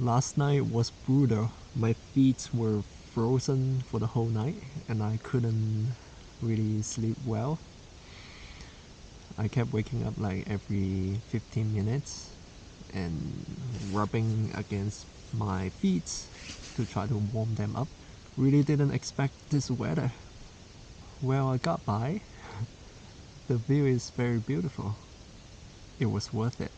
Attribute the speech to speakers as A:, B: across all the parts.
A: Last night was brutal. My feet were frozen for the whole night and I couldn't really sleep well. I kept waking up like every 15 minutes and rubbing against my feet to try to warm them up. Really didn't expect this weather. Well, I got by. The view is very beautiful. It was worth it.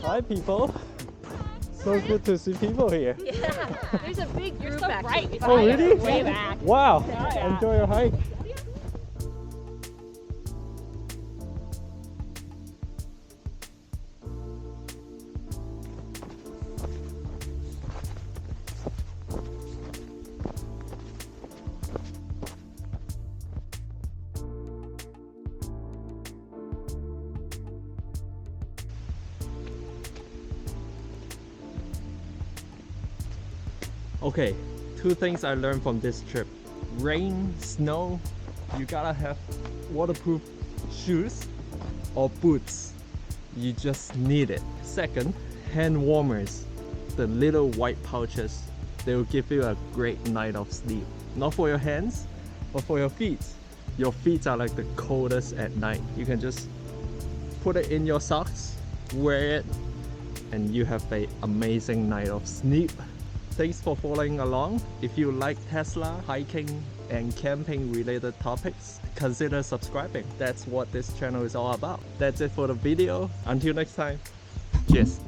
A: Hi people. So good to see people here.
B: Yeah, there's a big group back here.
A: Oh really?
B: Way back.
A: Wow.
B: Yeah.
A: Enjoy your hike. Okay, two things I learned from this trip. Rain, snow, you gotta have waterproof shoes or boots. You just need it. Second, hand warmers. The little white pouches. They will give you a great night of sleep. Not for your hands, but for your feet. Your feet are like the coldest at night. You can just put it in your socks, wear it, and you have an amazing night of sleep. Thanks for following along. If you like Tesla, hiking, and camping related topics, consider subscribing. That's what this channel is all about. That's it for the video. Until next time, cheers.